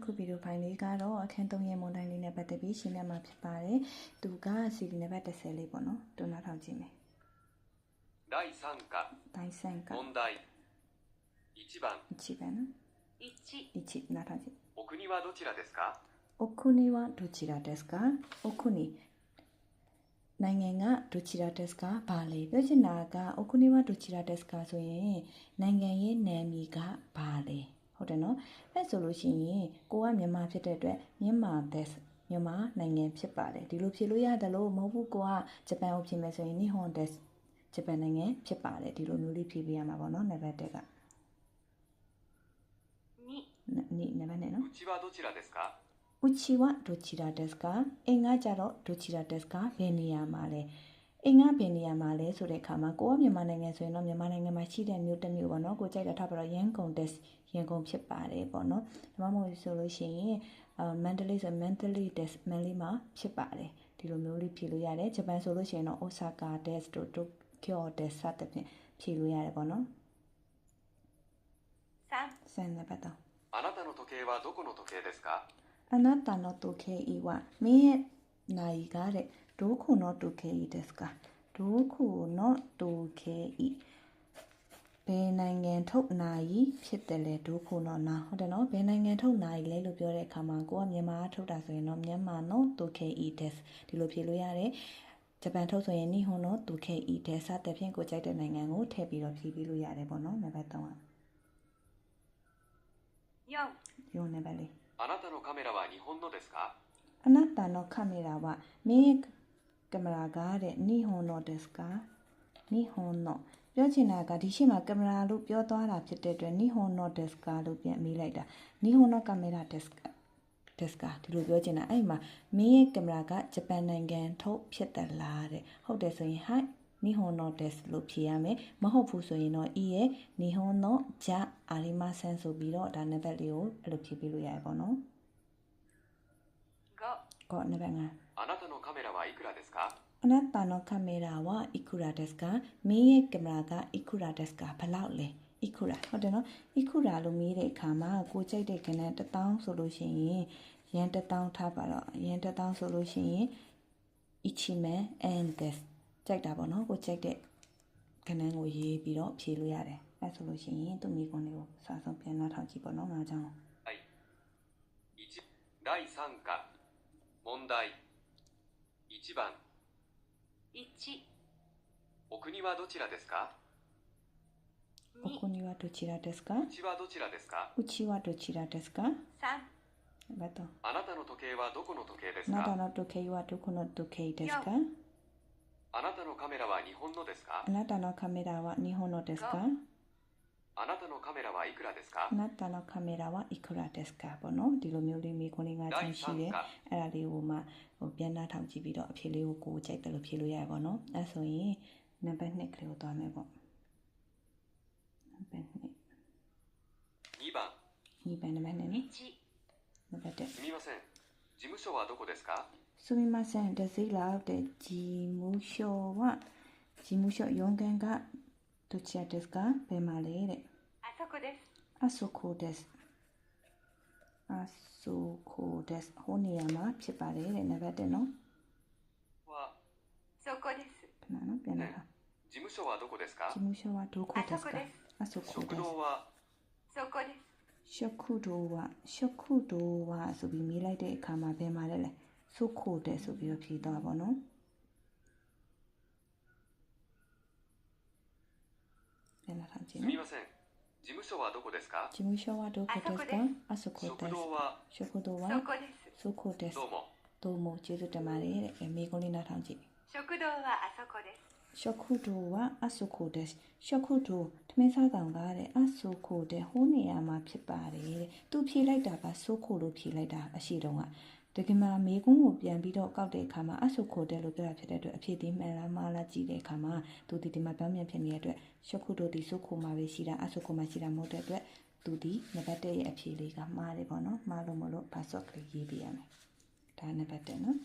အခုဗီဒီယိုဖိုင်လေးကတော့အခန်း3ရဲ့မွန်တိုင်းလေးနဲ့ပတ်သက်ပြီးရှင်းပြမှာဖြစ်ပါတယ်။သူကစီဒီနံပါတ်30လေးပေါ့နော်။တူနာထောင်ကြည့်မယ်။第3課第3課問題1番1番နော်1 1နားထောင်ကြည့်お国はどちらですかお国はどちらですかお国နိုင်ငံကဒိုချီရာတက်စ်ကဘာလဲပြောချင်တာကအခုနေဝဒိုချီရာတက်စ်ကဆိုရင်နိုင်ငံရဲ့နာမည်ကဘာလဲဟုတ်တယ်နော်အဲ့ဆိုလို့ရှိရင်ကိုကမြန်မာဖြစ်တဲ့အတွက်မြန်မာတက်စ်မြန်မာနိုင်ငံဖြစ်ပါတယ်ဒီလိုဖြေလို့ရတယ်လို့မဟုတ်ဘူးကိုကဂျပန်ကိုဖြေမယ်ဆိုရင်နီဟွန်တက်စ်ဂျပန်နိုင်ငံဖြစ်ပါတယ်ဒီလိုမျိုးလေးဖြေပေးရမှာပေါ့နော်နံပါတ်1က2နံပါတ်2နော်うちはどちらですかうちはどちらですかအိမ်ကကြတော့どちらですかဘယ်နေရာမှာလဲအိမ်ကဘယ်နေရာမှာလဲဆိုတဲ့အခါမှာကိုကမြန်မာနိုင်ငံဆိုရင်တော့မြန်မာနိုင်ငံမှာရှိတဲ့မြို့တစ်မြို့ပေါ့နော်ကိုကြိုက်တာထားပါတော့ရန်ကုန်တက်ရန်ကုန်ဖြစ်ပါတယ်ပေါ့နော်ဒါမှမဟုတ်ဆိုလို့ရှိရင်မန္တလေးဆိုမန္တလေးတက်မန္တလေးမှာဖြစ်ပါတယ်ဒီလိုမျိုးလေးဖြေလို့ရတယ်ဂျပန်ဆိုလို့ရှိရင်တော့အိုဆာကာတက်တို့တိုကျိုတက်စသဖြင့်ဖြေလို့ရတယ်ပေါ့နော်3နံပါတ်3あなたの時計はどこの時計ですかあなたの時計は目ないがでどこの時計ですかどこの時計ဘယ်နိုင်ငံထုတ်နိုင်ဖြစ်တယ်လဲဒုခုနော်နာဟုတ်တယ်နော်ဘယ်နိုင်ငံထုတ်နိုင်လဲလို့ပြောတဲ့အခါမှာကိုကမြန်မာထုတ်တာဆိုရင်တော့မြန်မာနော်တိုကေအီတက်ဒီလိုဖြေလို့ရတယ်ဂျပန်ထုတ်ဆိုရင်နီဟွန်နော်တိုကေအီတက်စတဲ့ဖြင့်ကိုကြိုက်တဲ့နိုင်ငံကိုထည့်ပြီးတော့ဖြေပြီးလို့ရတယ်ပေါ့နော်နံပါတ်3က4နံပါတ်4あなたのカメラは日本のですかあなたのカメラはメカメラがတဲ့日本のですか日本のပြောချင်တာကဒီရှိမှာကင်မရာလို့ပြောသွားတာဖြစ်တဲ့အတွက်日本のですかလို့ပြန်မေးလိုက်တာ日本のカメラですかဒီလိုပြောချင်တာအဲ့မှာမင်းရဲ့ကင်မရာကဂျပန်နိုင်ငံထုတ်ဖြစ်တယ်လားတဲ့ဟုတ်တယ်ဆိုရင်はい日本のですလို့ဖြေရမယ်မဟုတ်ဘူးဆိုရင်တော့いいえ日本のじゃありませんဆိုပြီးတော့ဒါနံပါတ်လေးကိုအဲ့လိုဖြေပေးလို့ရတယ်ပေါ့နော်5နံပါတ်5あなたのカメラはいくらですかあなたのカメラはいくらですかမင်းရဲ့ကင်မရာကいくらですかဘယ်လောက်လဲいくらဟုတ်တယ်နော်いくらလို့မေးတဲ့အခါမှာကိုကြိုက်တဲ့ကဏ္ဍ1000ဆိုလို့ရှိရင်ရန်1000ထားပါတော့ရန်1000ဆိုလို့ရှိရင်1万円ですကြိုက်တာပေါ့နော်ကိုကြိုက်တဲ့ကဏ္ဍကိုရေးပြီးတော့ဖြေလို့ရတယ်အဲဆိုလို့ရှိရင်သူ့မိကွန်းလေးကိုစာဆုံးပြန်နှားထောင်ကြည့်ပေါ့နော်ငါကြောင်းはい第3課問題1番1お国はどちらですかお国はどちらですかうちはどちらですかうちはどちらですか3バトンあなたの時計はどこの時計ですあなたかの時計はどこの時計ですかあなたのカメラは日本のですかあなたのカメラは日本のですかあなたのカメラはいくらですかあなたのカメラはいくらですかဘောနော်ဒီလိုမျိုးလေးမိခွန်းလေးငါချမ်းရှိတယ်အဲ့ဒါလေးကိုမှပြန်နှားထောင်ကြည့်ပြီးတော့အဖြေလေးကိုကိုကြိုက်တယ်လို့ဖြေလို့ရတယ်ဘောနော်အဲ့ဆိုရင်နံပါတ်2ကလေးကိုသွားမယ်ပေါ့နံပါတ်2番2番နံပါတ်2ね1နံပါတ်1すみません事務所はどこですかすみませんデジラで事務所は事務所4階がどちらですかဘယ်မှာလဲတဲ့あそこですあそこですあそこですဟိုနေရာမှာဖြစ်ပါတယ်တဲ့နံပါတ်1နော်はそこですခဏနော်ပြန်လာ事務所はどこですか事務所はどこですかあそこ食です堂はそこです食堂はဆိုပြီးမေးလိုက်တဲ့အခါမှာဘယ်မှာလဲလဲそこですဆိုပြီးတော့ဖြေသွားပါတော့ပြန်လာကြည့်すနော်みません事務所はどこですか事務所はどこですかあそこです食堂は食堂はそこですそこですどうもどうもကျေးဇူးတင်ပါတယ်တဲ့မိကုန်းလေးနားထောင်ကြည့်食堂はあそこです食堂はあそこです食堂ထမင်းစားကောင်ကတဲ့あそこでဟိုနေရာမှာဖြစ်ပါတယ်တဲ့သူဖြေလိုက်တာကဆိုခိုလို့ဖြေလိုက်တာအရှိတုံးကတကယ်မှမိကုန်းကိုပြန်ပြီးတော့ကောက်တဲ့အခါမှာအဆိုခိုတဲ့လို့ပြောတာဖြစ်တဲ့အတွက်အဖြစ်ဒီမှန်လားမှားလားကြည့်တဲ့အခါမှာသူဒီမှာပြောင်းပြန်ဖြစ်နေတဲ့အတွက်食堂ဒီဆိုခိုမှာပဲရှိတာအဆိုခိုမှာရှိတာမဟုတ်တဲ့အတွက်သူဒီနံပါတ်1ရဲ့အဖြေလေးကမှားတယ်ပေါ့နော်မှားလို့မလို့ဘာဆော့ကလေးရေးပြရမယ်ဒါနံပါတ်1နော်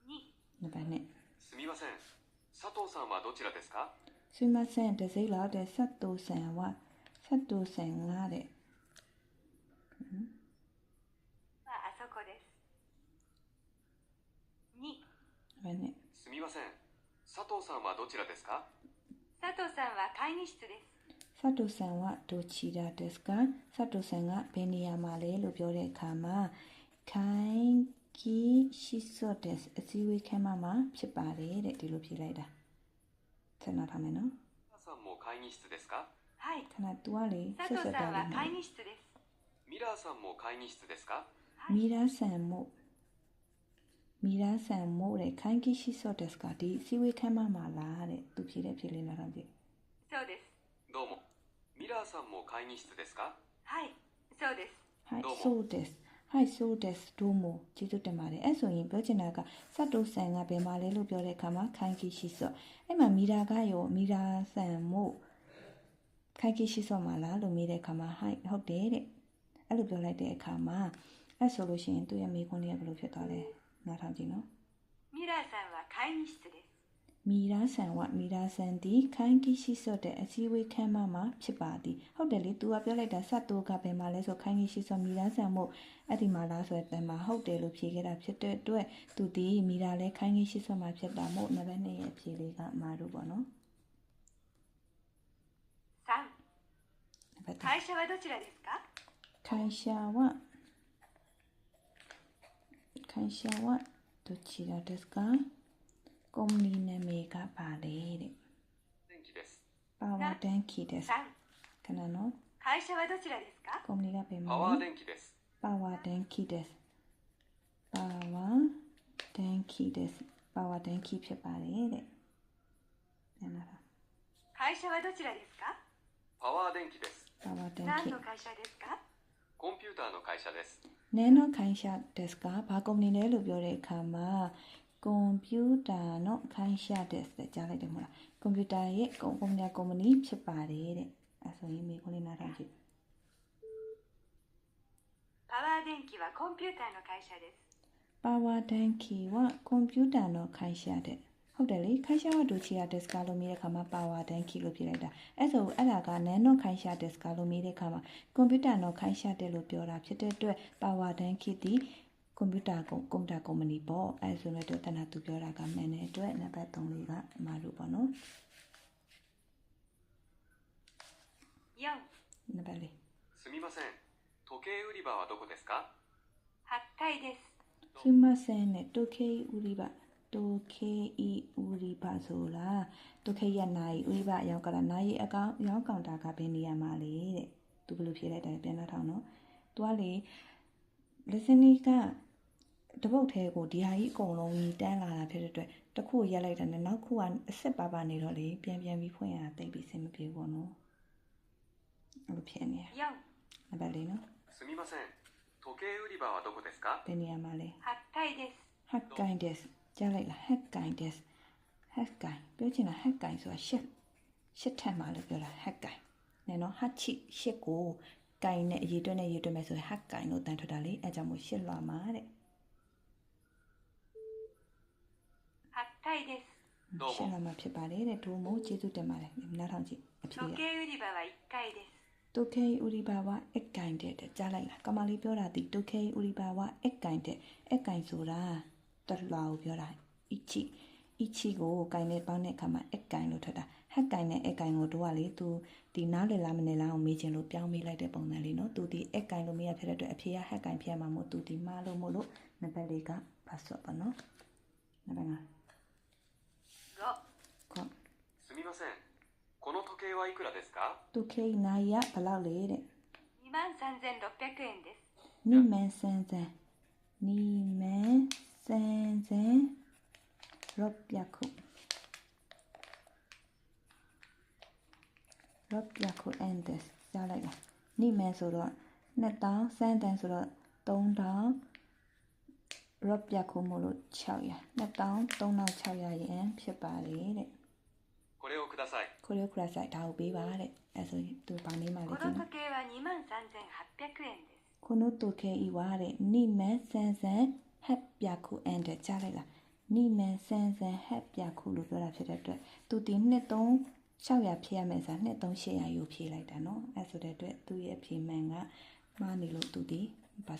2နံပါတ်2すみません佐藤さんはどちらですかすいませんデジラで佐藤さんは佐藤さんがでこです。2、ဘယ်နဲ့ すみません。佐藤さんはどちらですか？佐藤さんは会議室です。စတုဆန်ဝဒိုချီဒါဒက်စကာစတုဆန်ကဘယ်နေရာမှာလဲလို့ပြောတဲ့အခါမှာခိုင်ကီရှိစော့ဒက်အစည်းအဝေးခန်းမှာဖြစ်ပါတယ်တဲ့ဒီလိုဖြေလိုက်တာဆက်နာထားမယ်နော် 皆さんも会議室ですか？はい、 ခဏ तू ကလေ 佐 ဆက် 藤 ဆက် さ တာ んは လေး 会議室です。ミラーさんも会議室ですか？မီရာဆန်မို့တဲ့ခိုင်ကီရှိစော့ဒက်စကဒီအစည်းအဝေးခန်းမှာလားတဲ့ तू ဖြေတဲ့ဖြေလေးနားထောင်ကြည့် そうです。どうも。ミラーさんも会議室ですか？はい、そうです。 ဟိုက်ဆိုဒက်ဟိုက်ဆိုဒက်ဒိုမိုကျေးဇူးတင်ပါတယ်အဲ့ဆိုရင်ပြောချင်တာကစတုဆန်ကဘယ်မှာလဲလို့ပြောတဲ့အခါမှာခိုင်ကီရှိစော့အဲ့မှာမီရာကရောမီရာဆန်မို့ခိုင်ကီရှိစော့မှာလားလို့မေးတဲ့အခါမှာဟိုက်ဟုတ်တယ်တဲ့အဲ့လိုပြောလိုက်တဲ့အခါမှာအဲ့ဆိုလို့ရှိရင်သူ့ရဲ့မိခွန်းလေးကဘယ်လိုဖြစ်သွားလဲနားထောင်ကြည့်နော် ミラーさんは会議室です。 မီရာဆန်ဒီခိုင်ကီရှိစော့တဲ့အစည်းအဝေးခန်းမှာဖြစ်ပါသည်ဟုတ်တယ်လေ तू ကပြောလိုက်တာစတ်တိုးကဘယ်မှာလဲဆိုခိုင်ကီရှိစော့မီရာဆန်မို့အဲ့ဒီမှာလားဆိုတဲ့မှာဟုတ်တယ်လို့ဖြေခဲ့တာဖြစ်တဲ့အတွက် तू ဒီမီရာလဲခိုင်ကီရှိစော့မှာဖြစ်တာမို့နံပါတ်2ရဲ့ဖြေလေးကမာတို့ပေါ့နော် 3、 နံပါတ်3会社はどちらですか？ ခိုင်ရှာဝどちらですかကုမ္ပဏီနာမည်ကပါလေတဲ့ 電気です。 ပါဝါတန်ကီです 3、 ခဏနော် 会社はどちらですか？ ကုမ္ပဏီကဘယ်မှာ パワー電気です。 ပါဝါတန်ကီですပါဝါတန်ကီဖြစ်ပါတယ်တဲ့ပြန်လာတာ 会社はどちらですか？パワー電気です。 ပါဝါတန်ကီ何の会社ですか？コンピューターの会社です。 နဲနော်ခိုင်ရှာですかဘာကုမ္ပဏီလဲလို့ပြောတဲ့အခါမှာကွန်ပျူတာနော်ခိုင်ရှာですတဲ့ကြားလိုက်တယ်မဟုတ်လားကွန်ပျူတာရဲ့ကုမ္ပဏီဖြစ်ပါတယ်တဲ့အဲဆိုရင်မိခွန်းလေးနားထောင်ကြည့် パワー電気はコンピューターの会社です。 ပါဝါတန်ကီဝကွန်ပျူတာနော်ခိုင်ရှာတဲ့ဟုတ်တယ်လေခိုင်ရှာဝဒိုချီယာတက်စကာလို့မြည်တဲ့ခါမှာပါဝါတန်ကီလို့ပြလိုက်တာအဲ့ဆိုအဲ့ဒါကနန်နော်ခိုင်ရှာတက်စကာလို့မြည်တဲ့ခါမှာကွန်ပျူတာနော်ခိုင်ရှာတဲ့လို့ပြောတာဖြစ်တဲ့အတွက်ပါဝါတန်ကီဒီကွန်ပျူတာကုမ္ပဏီပေါ့အဲ့ဆိုလည်းတော့တနာသူပြောတာကမှန်တဲ့အတွက်နံပါတ်3လေးကအမှားလို့ပေါ့နော် 4、 နံပါတ်လေး すみません。時計売り場はどこですか？ 8階です。すいませんね時計売り場ဆိုလား時計ရနိုင်売り場ရောက်ကလာနိုင်အကောင်ရောင်းကောင်တာကဘယ်နေရာမှာလဲတဲ့သူဘယ်လိုဖြေလိုက်တယ်ပြန်လာထောင်နော်သူကလေ listening ကတပုတ်သေးကိုဒီဟာကြီးအကုန်လုံးကြီးတန်းလာတာဖြစ်တဲ့အတွက်တစ်ခုရက်လိုက်တယ်နောက်ခုကအစ်စ်ပါနေတော့လေပြန်ပြီးဖွင့်ရတာတိတ်ပြီးစင်မပြေဘူးနော်အဲ့လိုဖြစ်နေရ 4、 နံပါတ်လေးနော် すみません。時計売り場はどこですか？ ဘယ်နေရာမှာလဲ 8階です。 ဟက်ကိုင်းဒက်ကြားလိုက်လားဟက်ကိုင်းဒက်ဟက်ကိုင်းပြောချင်တာဟက်ကိုင်းဆိုတာရှစ်ထက်မှာလို့ပြောတာဟက်ကိုင်းနဲ့နော်ဟတ်ချီရှစ်ကိုကိုင်းနဲ့အရေးတွက်မယ်ဆိုရင်ဟက်ကိုင်းလို့တန်ထွက်တာလေအဲကြောင့်မို့ရှစ်လွှာမှာတဲ့ 8階です。どう ရှစ်လွှာ も。 မှာဖြစ်ပါတယ်တဲ့ဒိုမိုကျေးဇူးတင်ပါတယ်နားထောင်ကြည့်အဖြေ 時 ရ 計売り場は1階です。 တိုကေဥရိဘာဝအက်ကိုင်းတဲ့ကြားလိုက်လားကမလေးပြောတာဒီတိုကေဥရိဘာဝအက်ကိုင်းတဲ့အက်ကိုင်းဆိုတာတလွှာကိုပြောတာအီချီကိုကိုင်းနဲ့ပေါင်းတဲ့အခါမှာအက်ကိုင်းလို့ထွက်တာဟက်ကိုင်းနဲ့အက်ကိုင်းကိုတို့ကလေသူဒီနားလည်လားမလည်လားကိုမေးချင်လို့ပြောင်းမေးလိုက်တဲ့ပုံစံလေးနော်သူဒီအက်ကိုင်းလို့မေးရဖြစ်တဲ့အတွက်အဖြေကဟက်ကိုင်းဖြစ်မှာမို့သူဒီမှားလို့မို့လို့နံပါတ်လေးကပါဆော့ပါနော်နံပါတ်5 5、ခေါ すみません。この時計はいくらですか？ တိုကေနိုင်ရဘယ်လောက်လဲတဲ့ 23,600円です。နိမန်ဆန်းရော့ပြခုအန်ဒက်ကြားလိုက်လားနိမန်ဆိုတော့2000ဆန်းတန်ဆိုတော့3000ရော့ပြခုမို့လို့600 23,600ရန်ဖြစ်ပါတယ်တဲ့ これをください。 ကိုရီးယားဆိုင်ဒါကိုပေးပါတဲ့အဲဆိုရင်သူပါနေမှ こ လေကြည့် の နော် 時計は23,800円です。 ခုနတုခဲဤဝါတဲ့နိမန်ဆန်းဟက်ပြခုအန်ဒက်ကြားလိုက်လားနိမန်ဆန်းဟက်ပြခုလို့ပြောတာဖြစ်တဲ့အတွက်သူဒီ23,600ဖြည့်ရမယ်ဆိုတာ23,800ယူဖြည့်လိုက်တာနော်အဲဆိုတဲ့အတွက်သူရဲ့အဖြေမှန်ကမှားနေလို့သူဒီပါ